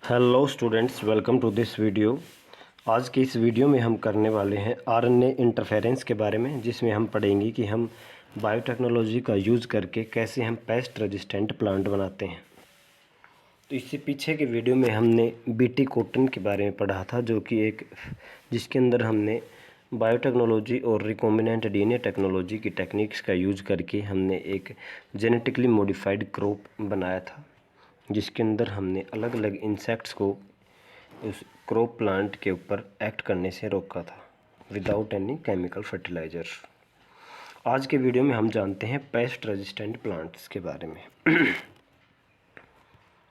Hello students, welcome to this video. आज की इस वीडियो में हम करने वाले हैं आरएनए इंटरफेरेंस के बारे में, जिसमें हम पढ़ेंगे कि हम बायोटेक्नोलॉजी का यूज़ करके कैसे हम पेस्ट रेजिस्टेंट प्लांट बनाते हैं। तो इससे पीछे के वीडियो में हमने बीटी कॉटन के बारे में पढ़ा था, जो कि जिसके अंदर हमने बायोटेक्नोलॉजी और रिकॉम्बिनेंट डीएनए टेक्नोलॉजी की टेक्निक्स का यूज़ करके हमने एक जेनेटिकली मॉडिफाइड क्रॉप बनाया था, जिसके अंदर हमने अलग अलग इंसेक्ट्स को उस क्रॉप प्लांट के ऊपर एक्ट करने से रोका था विदाउट एनी केमिकल फर्टिलाइजर। आज के वीडियो में हम जानते हैं पेस्ट रेजिस्टेंट प्लांट्स के बारे में।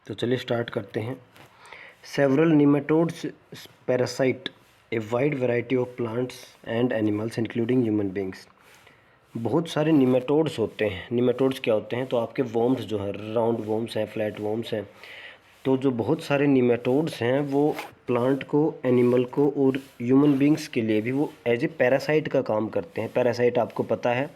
तो चलिए स्टार्ट करते हैं। Several nematodes parasite a wide variety of plants and animals including human beings. बहुत सारे निमेटोड्स होते हैं। निमेटोड्स क्या होते हैं? तो आपके वॉर्म्स जो है, राउंड वॉर्म्स हैं, फ्लैट वॉर्म्स हैं। तो जो बहुत सारे निमेटोड्स हैं वो प्लांट को, एनिमल को और ह्यूमन बींग्स के लिए भी वो एज ए पैरासाइट का काम करते हैं। पैरासाइट आपको पता है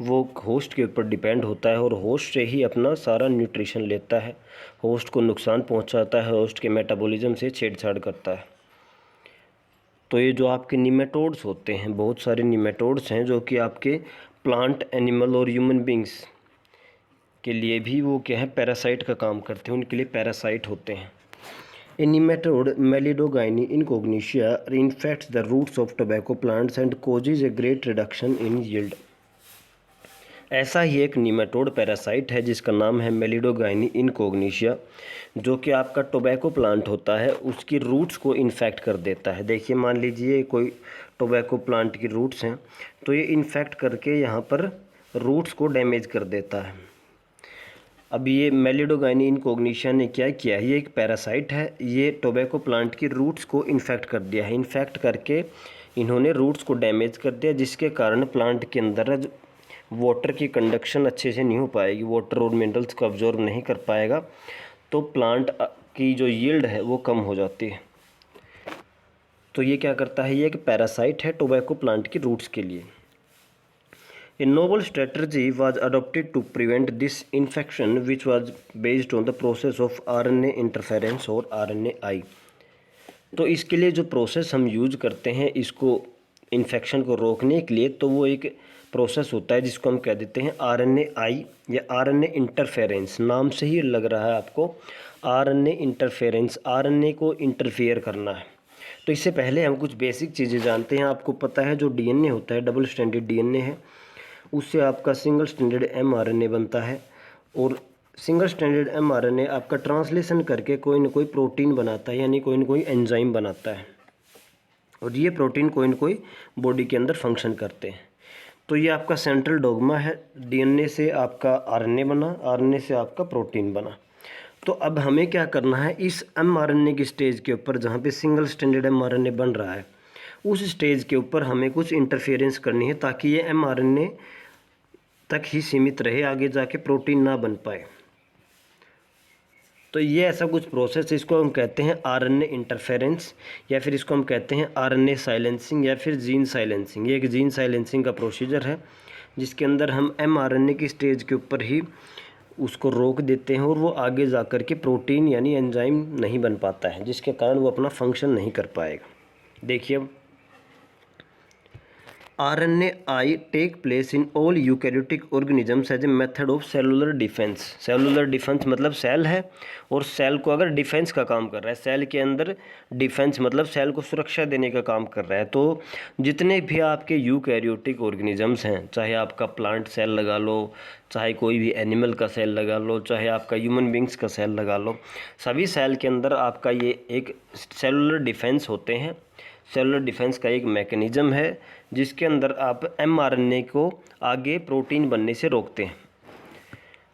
वो होस्ट के ऊपर डिपेंड होता है और होस्ट से ही अपना सारा न्यूट्रिशन लेता है, होस्ट को नुकसान पहुंचाता है, होस्ट के मेटाबॉलिज्म से छेड़छाड़ करता है। तो ये जो आपके निमेटोड्स होते हैं, बहुत सारे निमेटोड्स हैं जो कि आपके प्लांट, एनिमल और ह्यूमन बींग्स के लिए भी वो क्या है, पैरासाइट का काम करते हैं, उनके लिए पैरासाइट होते हैं। A nematode meloidogyne incognita infects the roots of tobacco plants and causes a great reduction in yield. ऐसा ही एक निमेटोड पैरासाइट है जिसका नाम है मेलिडोगाइनी इनकोग्निशिया, जो कि आपका टोबैको प्लांट होता है, उसकी रूट्स को इन्फेक्ट कर देता है। देखिए, मान लीजिए कोई टोबैको प्लांट की रूट्स हैं, तो ये इन्फेक्ट करके यहाँ पर रूट्स को डैमेज कर देता है। अब ये मेलिडोगाइनी इनकोग्निशिया ने क्या किया है, ये एक पैरासाइट है, ये टोबैको प्लांट की रूट्स को इन्फेक्ट कर दिया है। इन्फेक्ट करके इन्होंने रूट्स को डैमेज कर दिया, जिसके कारण प्लांट के अंदर वाटर की कंडक्शन अच्छे से नहीं हो पाएगी, वाटर और मिनरल्स को अब्जॉर्ब नहीं कर पाएगा, तो प्लांट की जो यील्ड है वो कम हो जाती है। तो ये क्या करता है, ये एक पैरासाइट है टोबैको प्लांट की रूट्स के लिए। A novel strategy was adopted to prevent this infection, which was based on the process of RNA interference और RNAi। तो इसके लिए जो प्रोसेस हम यूज करते हैं इसको इन्फेक्शन को रोकने के लिए, तो वो एक प्रोसेस होता है जिसको हम कह देते हैं RNAi या RNA इंटरफेरेंस। नाम से ही लग रहा है आपको, RNA इंटरफेरेंस, RNA को इंटरफेयर करना है। तो इससे पहले हम कुछ बेसिक चीज़ें जानते हैं। आपको पता है जो DNA होता है, डबल स्टैंडर्ड DNA है, उससे आपका सिंगल स्टैंडर्ड mRNA बनता है, और सिंगल स्टैंडर्ड mRNA आपका ट्रांसलेशन करके कोई ना कोई प्रोटीन बनाता है, यानी कोई ना कोई एंजाइम बनाता है, और ये प्रोटीन कोई ना कोई बॉडी के अंदर फंक्शन करते हैं। तो ये आपका सेंट्रल डोग्मा है। DNA से आपका RNA बना, RNA से आपका प्रोटीन बना। तो अब हमें क्या करना है, इस mRNA की स्टेज के ऊपर जहाँ पे सिंगल स्टैंडर्ड mRNA बन रहा है, उस स्टेज के ऊपर हमें कुछ इंटरफेरेंस करनी है ताकि ये mRNA तक ही सीमित रहे, आगे जाके प्रोटीन ना बन पाए। तो ये ऐसा कुछ प्रोसेस है, इसको हम कहते हैं RNA इंटरफेरेंस, या फिर इसको हम कहते हैं RNA साइलेंसिंग या फिर जीन साइलेंसिंग। ये एक जीन साइलेंसिंग का प्रोसीजर है जिसके अंदर हम mRNA की स्टेज के ऊपर ही उसको रोक देते हैं और वो आगे जा कर के प्रोटीन यानी एंजाइम नहीं बन पाता है, जिसके कारण वो अपना फंक्शन नहीं कर पाएगा। देखिए, अब RNAi take place in all eukaryotic organisms as a method of cellular defense। Cellular defence मतलब सेल है, और सेल को अगर डिफेंस का काम कर रहा है, सेल के अंदर डिफेंस मतलब सेल को सुरक्षा देने का काम कर रहा है। तो जितने भी आपके यूकैरियोटिक ऑर्गेनिजम्स हैं, चाहे आपका प्लांट सेल लगा लो, चाहे कोई भी एनिमल का सेल लगा लो, चाहे आपका ह्यूमन बींग्स का सेल लगा लो, सभी सेल के अंदर आपका ये एक सेलुलर डिफेंस होते हैं। सेलुलर डिफेंस का एक मैकेनिज्म है जिसके अंदर आप mRNA को आगे प्रोटीन बनने से रोकते हैं।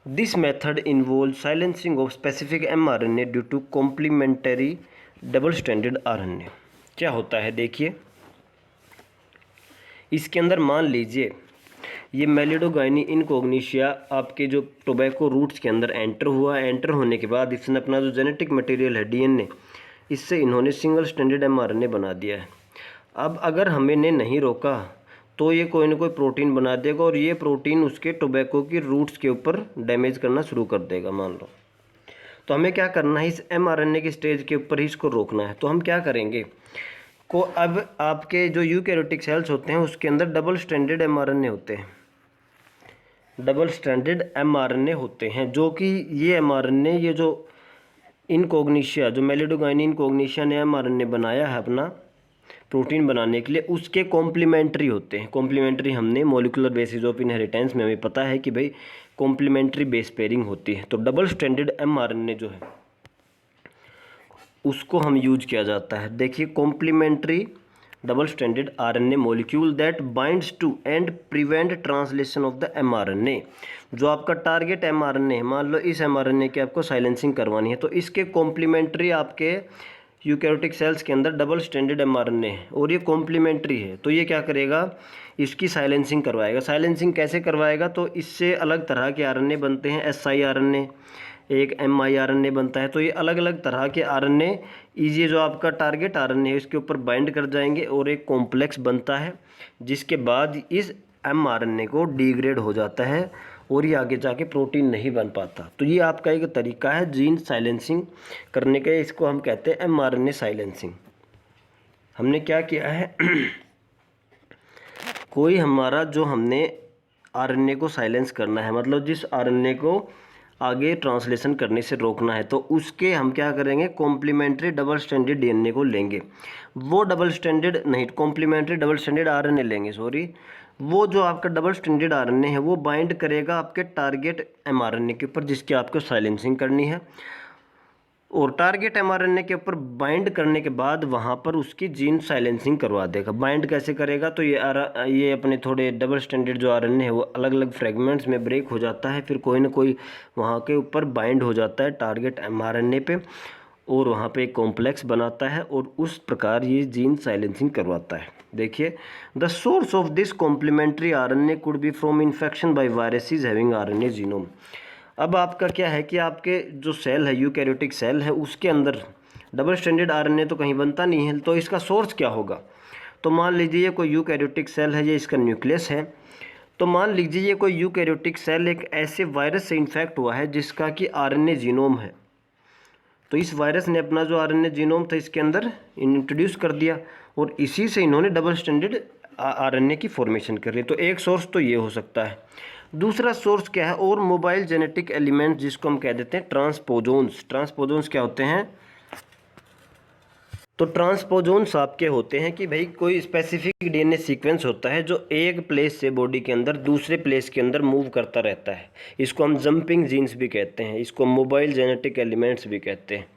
This method involve silencing of specific mRNA due to complementary double standard RNA। क्या होता है, देखिए, इसके अंदर मान लीजिए ये मेलिडोगाइनी इनकोग्निशिया आपके जो टोबैको रूट्स के अंदर एंटर हुआ। एंटर होने के बाद इसने अपना जो जेनेटिक मटेरियल है DNA, इससे इन्होंने सिंगल स्टैंडर्ड mRNA बना दिया है। अब अगर हमने नहीं रोका तो ये कोई ना कोई प्रोटीन बना देगा, और ये प्रोटीन उसके टोबैको की रूट्स के ऊपर डैमेज करना शुरू कर देगा, मान लो। तो हमें क्या करना है, इस mRNA की स्टेज के ऊपर ही इसको रोकना है। तो हम क्या करेंगे को, अब आपके जो यूकैरियोटिक सेल्स होते हैं उसके अंदर डबल स्ट्रैंडेड mRNA होते हैं, डबल स्ट्रैंडेड mRNA होते हैं, जो कि ये mRNA, ये जो इनकॉग्निशिया, जो मेलिडोगाइन इनकॉग्निशिया ने mRNA बनाया है अपना प्रोटीन बनाने के लिए, उसके कॉम्प्लीमेंट्री होते हैं। कॉम्प्लीमेंट्री हमने मॉलिक्यूलर बेसिस ऑफ इनहेरिटेंस में हमें पता है कि भाई कॉम्प्लीमेंट्री बेस पेयरिंग होती है। तो डबल स्ट्रैंडेड mRNA जो है उसको हम यूज किया जाता है। देखिए, complementary double stranded RNA molecule that binds to and prevent translation of the mRNA। जो आपका टारगेट mRNA है, मान लो इस mRNA की आपको साइलेंसिंग करवानी है, तो इसके कॉम्प्लीमेंट्री आपके यूकैरियोटिक सेल्स के अंदर डबल स्ट्रैंडेड mRNA है और ये कॉम्प्लीमेंट्री है। तो ये क्या करेगा, इसकी साइलेंसिंग करवाएगा। साइलेंसिंग कैसे करवाएगा, तो इससे अलग तरह के RNA बनते हैं, siRNA, एक mRNA बनता है। तो ये अलग अलग तरह के RNA ये जो आपका टारगेट RNA है इसके ऊपर बाइंड कर जाएंगे और एक कॉम्प्लेक्स बनता है, जिसके बाद इस mRNA को डिग्रेड हो जाता है और ये आगे जाके प्रोटीन नहीं बन पाता। तो ये आपका एक तरीका है जीन साइलेंसिंग करने का, इसको हम कहते हैं mRNA साइलेंसिंग। हमने क्या किया है कोई हमारा जो हमने RNA को साइलेंस करना है, मतलब जिस RNA को आगे ट्रांसलेशन करने से रोकना है, तो उसके हम क्या करेंगे, कॉम्प्लीमेंट्री डबल स्ट्रैंडेड DNA को लेंगे। वो डबल स्ट्रैंडेड नहीं, कॉम्प्लीमेंट्री डबल स्ट्रैंडेड RNA लेंगे, सॉरी। वो जो आपका डबल स्ट्रैंडेड RNA है वो बाइंड करेगा आपके टारगेट mRNA के ऊपर जिसकी आपको साइलेंसिंग करनी है, और टारगेट mRNA के ऊपर बाइंड करने के बाद वहाँ पर उसकी जीन साइलेंसिंग करवा देगा। बाइंड कैसे करेगा, तो ये अपने थोड़े डबल स्टैंडर्ड जो RNA है वो अलग अलग फ्रेगमेंट्स में ब्रेक हो जाता है, फिर कोई ना कोई वहाँ के ऊपर बाइंड हो जाता है टारगेट mRNA पे, और वहाँ पे एक कॉम्प्लेक्स बनाता है और उस प्रकार ये जीन साइलेंसिंग करवाता है। देखिए, the source of this complementary RNA could be from infection by viruses having RNA genome. अब आपका क्या है कि आपके जो सेल है, यूकैरियोटिक सेल है, उसके अंदर डबल स्ट्रैंडेड RNA तो कहीं बनता नहीं है, तो इसका सोर्स क्या होगा। तो मान लीजिए ये कोई यूकैरियोटिक सेल है, ये इसका न्यूक्लियस है। तो मान लीजिए ये कोई यूकैरियोटिक सेल एक ऐसे वायरस से इन्फेक्ट हुआ है जिसका कि RNA जीनोम है। तो इस वायरस ने अपना जो RNA जीनोम था इसके अंदर इंट्रोड्यूस कर दिया और इसी से इन्होंने डबल स्ट्रैंडेड RNA की फॉर्मेशन कर ली। तो एक सोर्स तो ये हो सकता है। दूसरा सोर्स क्या है, और मोबाइल जेनेटिक एलिमेंट जिसको हम कह देते हैं ट्रांसपोजोन्स। ट्रांसपोजोन्स क्या होते हैं, तो ट्रांसपोजोन्स आपके होते हैं कि भाई कोई स्पेसिफिक DNA सीक्वेंस होता है जो एक प्लेस से बॉडी के अंदर दूसरे प्लेस के अंदर मूव करता रहता है। इसको हम जंपिंग जीन्स भी कहते हैं, इसको मोबाइल जेनेटिक एलिमेंट्स भी कहते हैं।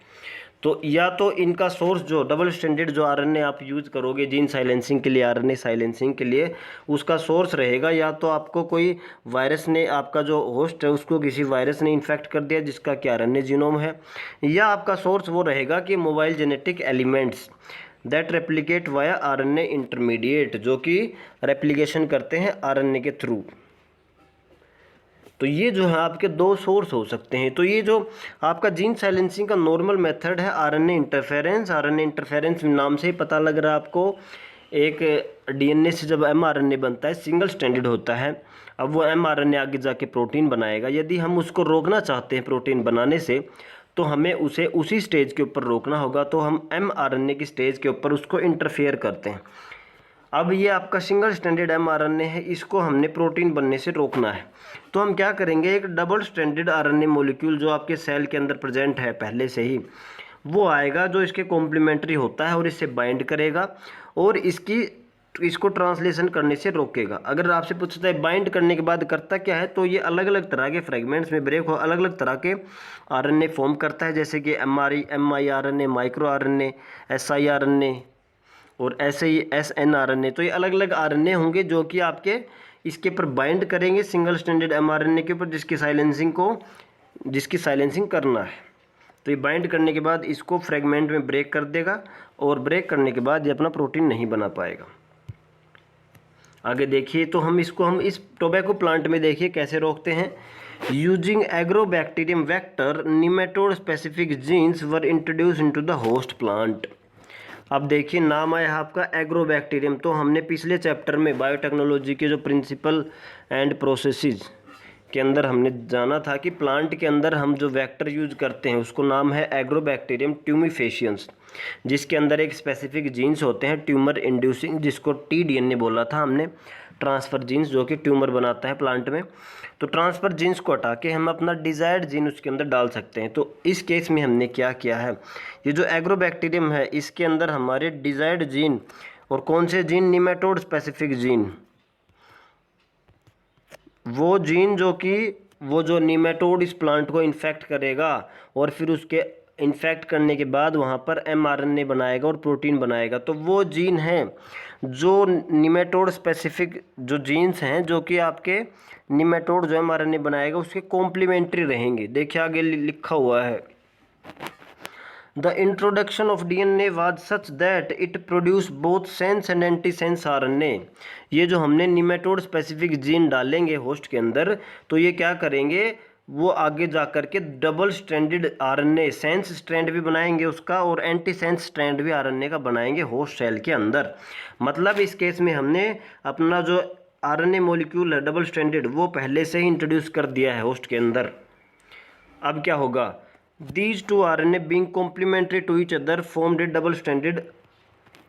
तो या तो इनका सोर्स जो डबल स्टैंडर्ड जो RNA आप यूज़ करोगे जीन साइलेंसिंग के लिए, RNA साइलेंसिंग के लिए, उसका सोर्स रहेगा या तो आपको कोई वायरस ने, आपका जो होस्ट है उसको किसी वायरस ने इन्फेक्ट कर दिया जिसका कि RNA जीनोम है, या आपका सोर्स वो रहेगा कि mobile genetic elements that replicate via RNA intermediate, जो कि रेप्लिकेशन करते हैं RNA के थ्रू। तो ये जो है आपके दो सोर्स हो सकते हैं। तो ये जो आपका जीन साइलेंसिंग का नॉर्मल मेथड है RNA इंटरफेरेंस। RNA इंटरफेरेंस नाम से ही पता लग रहा है आपको, एक DNA से जब mRNA बनता है सिंगल स्ट्रैंडेड होता है, अब वो mRNA आगे जाके प्रोटीन बनाएगा। यदि हम उसको रोकना चाहते हैं प्रोटीन बनाने से, तो हमें उसे उसी स्टेज के ऊपर रोकना होगा। तो हम mRNA की स्टेज के ऊपर उसको इंटरफेयर करते हैं। अब ये आपका सिंगल स्ट्रैंडेड mRNA है, इसको हमने प्रोटीन बनने से रोकना है। तो हम क्या करेंगे, एक डबल स्ट्रैंडेड RNA मॉलिक्यूल जो आपके सेल के अंदर प्रेजेंट है पहले से ही, वो आएगा जो इसके कॉम्प्लीमेंट्री होता है और इससे बाइंड करेगा और इसको ट्रांसलेशन करने से रोकेगा। अगर आपसे पूछता है बाइंड करने के बाद करता क्या है, तो ये अलग अलग तरह के फ्रेगमेंट्स में ब्रेक हो अलग अलग तरह के RNA फॉर्म करता है, जैसे कि miRNA, माइक्रो RNA, siRNA और ऐसे ही snRNA। तो ये अलग अलग RNA होंगे जो कि आपके इसके ऊपर बाइंड करेंगे सिंगल स्टैंडर्ड mRNA के ऊपर, जिसकी साइलेंसिंग करना है। तो ये बाइंड करने के बाद इसको फ्रेगमेंट में ब्रेक कर देगा और ब्रेक करने के बाद ये अपना प्रोटीन नहीं बना पाएगा। आगे देखिए, तो हम इस टोबैको प्लांट में देखिए कैसे रोकते हैं। Using agrobacterium vector nematode specific jeans were introduce into the host plant. अब देखिए, नाम आया आपका एग्रोबैक्टीरियम। तो हमने पिछले चैप्टर में बायोटेक्नोलॉजी के जो प्रिंसिपल एंड प्रोसेसेस के अंदर हमने जाना था कि प्लांट के अंदर हम जो वेक्टर यूज करते हैं उसको नाम है एग्रोबैक्टीरियम ट्यूमिफेशियंस, जिसके अंदर एक स्पेसिफिक जीन्स होते हैं ट्यूमर इंड्यूसिंग, जिसको TDNA बोला था हमने, ट्रांसफ़र जीन्स, जो कि ट्यूमर बनाता है प्लांट में। तो ट्रांसफ़र जीन्स को हटा के हम अपना डिज़ायर्ड जीन उसके अंदर डाल सकते हैं। तो इस केस में हमने क्या किया है, ये जो एग्रोबैक्टीरियम है इसके अंदर हमारे डिज़ायर्ड जीन, और कौन से जीन, निमेटोड स्पेसिफिक जीन, वो जीन जो कि वो जो निमेटोड इस प्लांट को इन्फेक्ट करेगा और फिर उसके इन्फेक्ट करने के बाद वहाँ पर mRNA बनाएगा और प्रोटीन बनाएगा। तो वो जीन हैं जो निमेटोड स्पेसिफिक जो जीन्स हैं जो कि आपके निमेटोड जो mRNA बनाएगा उसके कॉम्प्लीमेंट्री रहेंगे। देखिए आगे लिखा हुआ है, The introduction of DNA was such that it produced both sense and antisense RNA। ये जो हमने निमेटोड स्पेसिफिक जीन डालेंगे होस्ट के अंदर, तो ये क्या करेंगे, वो आगे जा कर के double stranded RNA, sense strand भी बनाएंगे उसका और एंटी सेंस स्ट्रैंड भी RNA का बनाएंगे होस्ट सेल के अंदर। मतलब इस केस में हमने अपना जो RNA मॉलिक्यूल है डबल स्ट्रैंडेड वो पहले से ही इंट्रोड्यूस कर दिया है होस्ट के अंदर। अब क्या होगा, These two RNA being complementary to each other formed a double-stranded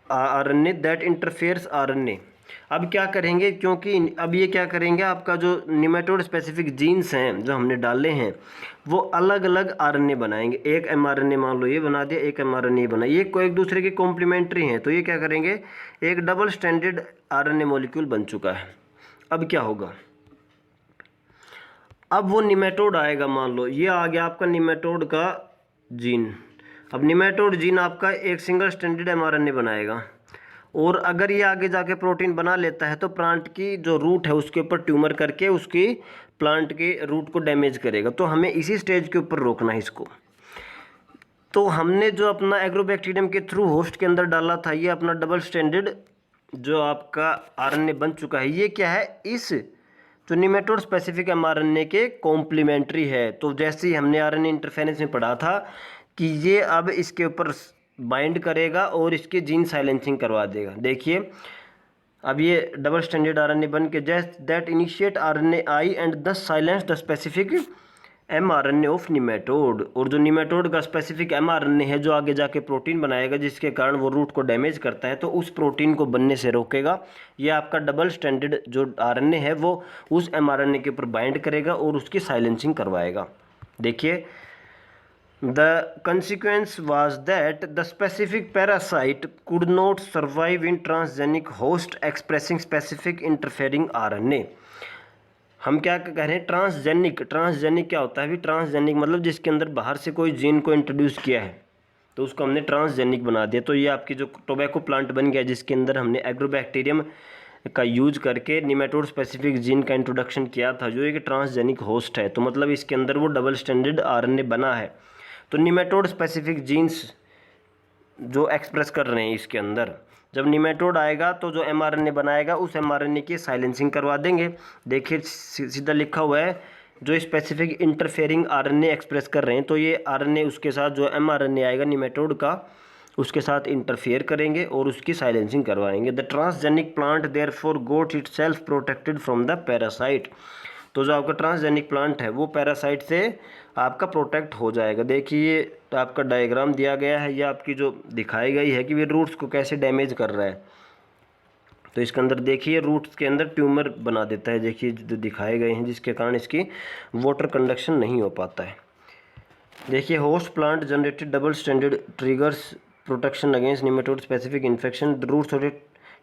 RNA that interferes RNA। अब क्या करेंगे, क्योंकि अब ये क्या करेंगे, आपका जो निमेटोड स्पेसिफिक जीन्स हैं जो हमने डाले हैं वो अलग अलग RNA बनाएंगे। एक mRNA मान लो ये बना दिया, एक mRNA बना, ये को एक दूसरे के कॉम्प्लीमेंट्री हैं, तो ये क्या करेंगे, एक डबल स्ट्रैंडेड RNA मॉलिक्यूल बन चुका है। अब क्या होगा, अब वो निमेटोड आएगा, मान लो ये आ गया आपका निमेटोड का जीन। अब निमेटोड जीन आपका एक सिंगल स्ट्रैंडेड mRNA बनाएगा, और अगर ये आगे जाके प्रोटीन बना लेता है तो प्लांट की जो रूट है उसके ऊपर ट्यूमर करके उसकी प्लांट के रूट को डैमेज करेगा। तो हमें इसी स्टेज के ऊपर रोकना है इसको। तो हमने जो अपना एग्रोबैक्टीरियम के थ्रू होस्ट के अंदर डाला था, ये अपना डबल स्ट्रैंडेड जो आपका RNA बन चुका है, ये क्या है, इस जो निमेटोड स्पेसिफिक mRNA के कॉम्प्लीमेंट्री है। तो जैसे ही हमने RNA इंटरफेरेंस में पढ़ा था कि ये अब इसके ऊपर बाइंड करेगा और इसके जीन साइलेंसिंग करवा देगा। देखिए अब ये डबल स्टैंडर्ड RNA बन के just that initiate RNAi and thus silence the specific mRNA of nematode. और जो निमेटोड का स्पेसिफिक mRNA है जो आगे जाके प्रोटीन बनाएगा जिसके कारण वो रूट को डैमेज करता है, तो उस प्रोटीन को बनने से रोकेगा। ये आपका डबल स्टैंडर्ड जो RNA है वो उस mRNA के ऊपर बाइंड करेगा और उसकी साइलेंसिंग करवाएगा। देखिए The consequence was that the specific parasite could not survive in transgenic host expressing specific interfering RNA। हम क्या कह रहे हैं, ट्रांसजेनिक क्या होता है अभी, ट्रांसजेनिक मतलब जिसके अंदर बाहर से कोई जीन को इंट्रोड्यूस किया है तो उसको हमने ट्रांसजेनिक बना दिया। तो ये आपकी जो टोबैको प्लांट बन गया जिसके अंदर हमने एग्रोबैक्टीरियम का यूज करके निमेटोड स्पेसिफिक जीन का इंट्रोडक्शन किया था जो एक ट्रांसजेनिक होस्ट है। तो मतलब इसके अंदर वो डबल स्टैंडर्ड RNA बना है। तो निमेटोड स्पेसिफिक जीन्स जो एक्सप्रेस कर रहे हैं इसके अंदर, जब निमेटोड आएगा तो जो mRNA बनाएगा उस mRNA की साइलेंसिंग करवा देंगे। देखिए सीधा लिखा हुआ है जो स्पेसिफिक इंटरफेयरिंग RNA एक्सप्रेस कर रहे हैं, तो ये RNA उसके साथ जो mRNA आएगा निमेटोड का उसके साथ इंटरफेयर करेंगे और उसकी साइलेंसिंग करवाएंगे। The transgenic plant therefore got itself protected from the parasite. तो जो आपका ट्रांसजेनिक प्लांट है वो पैरासाइट से आपका प्रोटेक्ट हो जाएगा। देखिए ये आपका डायग्राम दिया गया है, ये आपकी जो दिखाई गई है कि ये रूट्स को कैसे डैमेज कर रहा है। तो इसके अंदर देखिए रूट्स के अंदर ट्यूमर बना देता है, देखिए जो दिखाए गए हैं जिसके कारण इसकी वाटर कंडक्शन नहीं हो पाता है। देखिए host plant generated double standard triggers protection against nematode specific infection roots और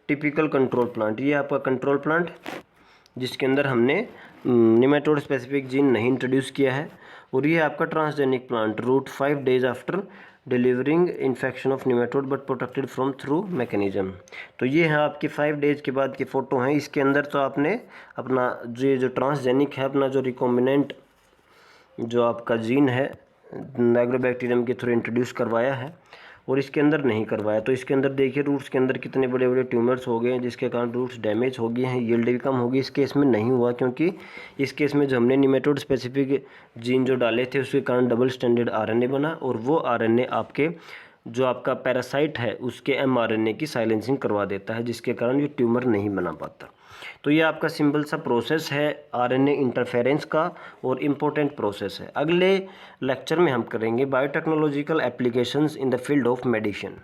टिपिकल कंट्रोल प्लांट। ये आपका कंट्रोल प्लांट जिसके अंदर हमने निमेटोड स्पेसिफिक जीन नहीं इंट्रोड्यूस किया है। और ये आपका transgenic plant root 5 days after delivering infection of nematode but protected from through mechanism. तो ये है आपके 5 days के बाद की फ़ोटो हैं। इसके अंदर तो आपने अपना जो ट्रांसजेनिक है अपना जो रिकॉम्बिनेंट जो आपका जीन है एग्रोबैक्टीरियम के थ्रू इंट्रोड्यूस करवाया है और इसके अंदर नहीं करवाया। तो इसके अंदर देखिए रूट्स के अंदर कितने बड़े बड़े ट्यूमर्स हो गए हैं जिसके कारण रूट्स डैमेज हो गए हैं, यील्ड भी कम होगी। इस केस में नहीं हुआ क्योंकि इस केस में जो हमने निमेटोड स्पेसिफिक जीन जो डाले थे उसके कारण डबल स्टैंडर्ड RNA बना और वो RNA आपके जो आपका पैरासाइट है उसके mRNA की साइलेंसिंग करवा देता है, जिसके कारण ये ट्यूमर नहीं बना पाता। तो ये आपका सिंपल सा प्रोसेस है आरएनए इंटरफेरेंस का, और इम्पोर्टेंट प्रोसेस है। अगले लेक्चर में हम करेंगे biotechnological applications in the field of medicine.